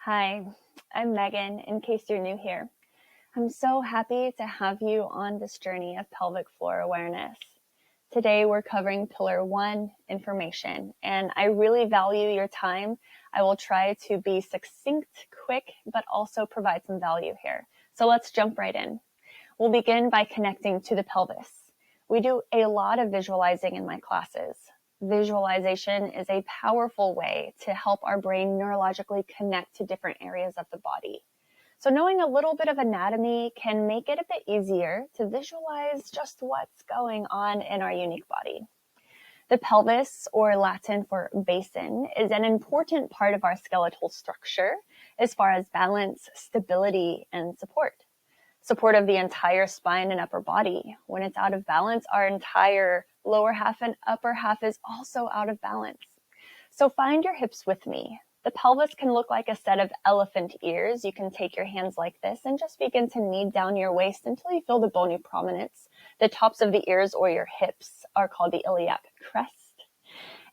Hi, I'm Megan, in case you're new here. I'm so happy to have you on this journey of pelvic floor awareness. Today we're covering Pillar 1, information, and I really value your time. I will try to be succinct, quick, but also provide some value here. So let's jump right in. We'll begin by connecting to the pelvis. We do a lot of visualizing in my classes. Visualization is a powerful way to help our brain neurologically connect to different areas of the body. So knowing a little bit of anatomy can make it a bit easier to visualize just what's going on in our unique body. The pelvis, or Latin for basin, is an important part of our skeletal structure as far as balance, stability, and support. Support of the entire spine and upper body. When it's out of balance, our entire lower half and upper half is also out of balance. So find your hips with me. The pelvis can look like a set of elephant ears. You can take your hands like this and just begin to knead down your waist until you feel the bony prominence. The tops of the ears or your hips are called the iliac crest.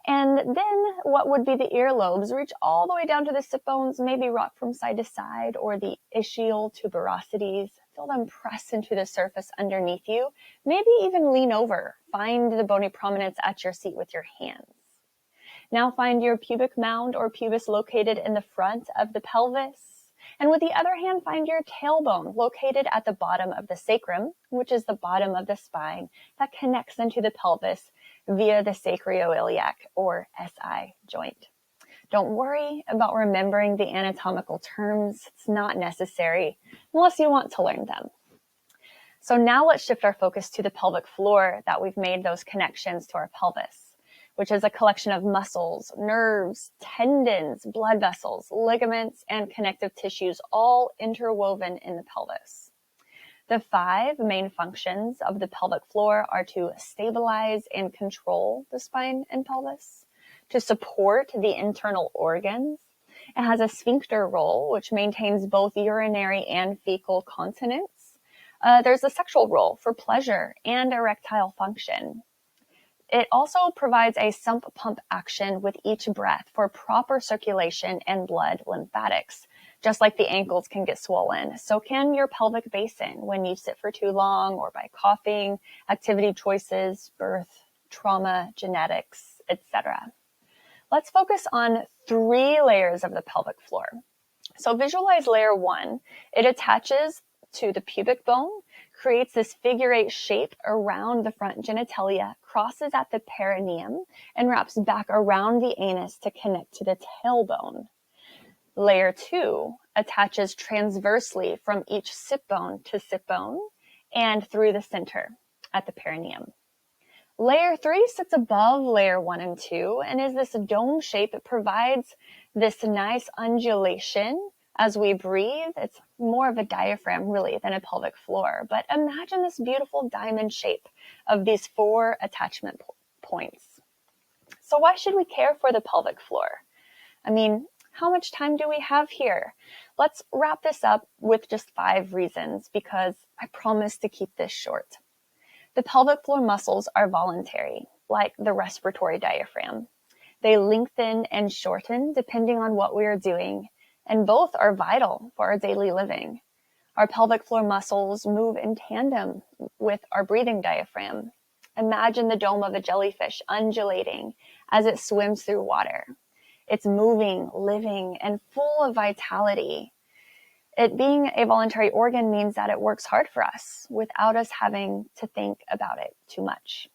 And then what would be the earlobes reach all the way down to the sit bones, maybe rock from side to side, or the ischial tuberosities. Feel them press into the surface underneath you. Maybe even lean over. Find the bony prominence at your seat with your hands. Now find your pubic mound or pubis located in the front of the pelvis. And with the other hand, find your tailbone located at the bottom of the sacrum, which is the bottom of the spine that connects into the pelvis via the sacroiliac or SI joint. Don't worry about remembering the anatomical terms. It's not necessary unless you want to learn them. So now let's shift our focus to the pelvic floor that we've made those connections to our pelvis, which is a collection of muscles, nerves, tendons, blood vessels, ligaments, and connective tissues all interwoven in the pelvis. The 5 main functions of the pelvic floor are to stabilize and control the spine and pelvis, to support the internal organs. It has a sphincter role, which maintains both urinary and fecal continence. There's a sexual role for pleasure and erectile function. It also provides a sump pump action with each breath for proper circulation and blood lymphatics. Just like the ankles can get swollen, so can your pelvic basin when you sit for too long or by coughing, activity choices, birth, trauma, genetics, etc. Let's focus on 3 layers of the pelvic floor. So visualize layer 1. It attaches to the pubic bone, creates this figure 8 shape around the front genitalia, crosses at the perineum, and wraps back around the anus to connect to the tailbone. Layer 2 attaches transversely from each sit bone to sit bone and through the center at the perineum. Layer 3 sits above layer 1 and 2 and is this dome shape. It provides this nice undulation as we breathe. It's more of a diaphragm really than a pelvic floor, but imagine this beautiful diamond shape of these 4 attachment points. So why should we care for the pelvic floor? I mean, how much time do we have here? Let's wrap this up with just 5 reasons because I promise to keep this short. The pelvic floor muscles are voluntary, like the respiratory diaphragm. They lengthen and shorten depending on what we are doing, and both are vital for our daily living. Our pelvic floor muscles move in tandem with our breathing diaphragm. Imagine the dome of a jellyfish undulating as it swims through water. It's moving, living, and full of vitality. It being a voluntary organ means that it works hard for us without us having to think about it too much.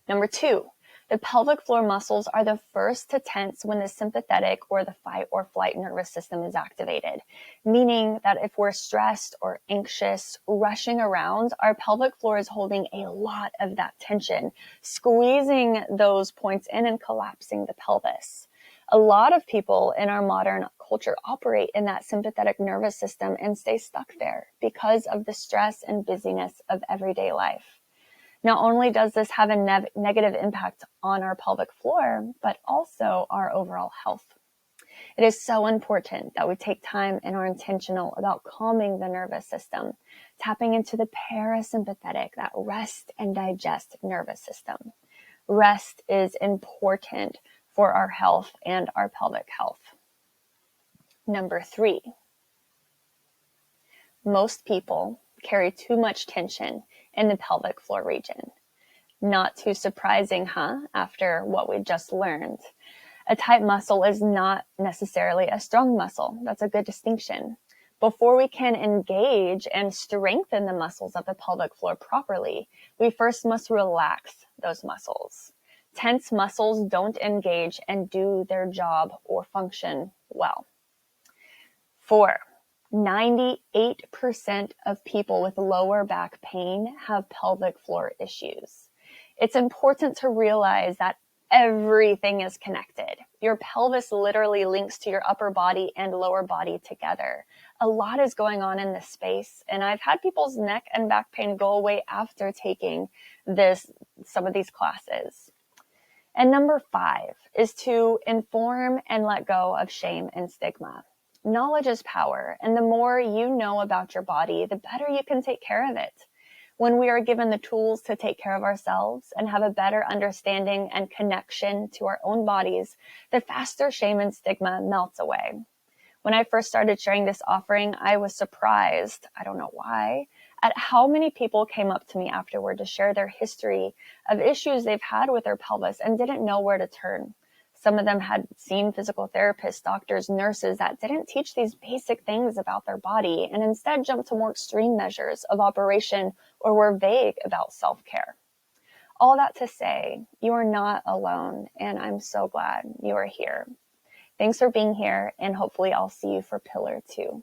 Number 2, the pelvic floor muscles are the first to tense when the sympathetic or the fight or flight nervous system is activated, meaning that if we're stressed or anxious, rushing around, our pelvic floor is holding a lot of that tension, squeezing those points in and collapsing the pelvis. A lot of people in our modern culture operate in that sympathetic nervous system and stay stuck there because of the stress and busyness of everyday life. Not only does this have a negative impact on our pelvic floor, but also our overall health. It is so important that we take time and are intentional about calming the nervous system, tapping into the parasympathetic, that rest and digest nervous system. Rest is important for our health and our pelvic health. Number 3, most people carry too much tension in the pelvic floor region. Not too surprising, huh? After what we just learned. A tight muscle is not necessarily a strong muscle. That's a good distinction. Before we can engage and strengthen the muscles of the pelvic floor properly, we first must relax those muscles. Tense muscles don't engage and do their job or function well. 4, 98% of people with lower back pain have pelvic floor issues. It's important to realize that everything is connected. Your pelvis literally links to your upper body and lower body together. A lot is going on in this space, and I've had people's neck and back pain go away after taking some of these classes. And number 5 is to inform and let go of shame and stigma. Knowledge is power, and the more you know about your body, the better you can take care of it. When we are given the tools to take care of ourselves and have a better understanding and connection to our own bodies, the faster shame and stigma melts away. When I first started sharing this offering, I was surprised, I don't know why, at how many people came up to me afterward to share their history of issues they've had with their pelvis and didn't know where to turn. Some of them had seen physical therapists, doctors, nurses that didn't teach these basic things about their body and instead jumped to more extreme measures of operation or were vague about self-care. All that to say, you are not alone, and I'm so glad you are here. Thanks for being here, and hopefully I'll see you for Pillar 2.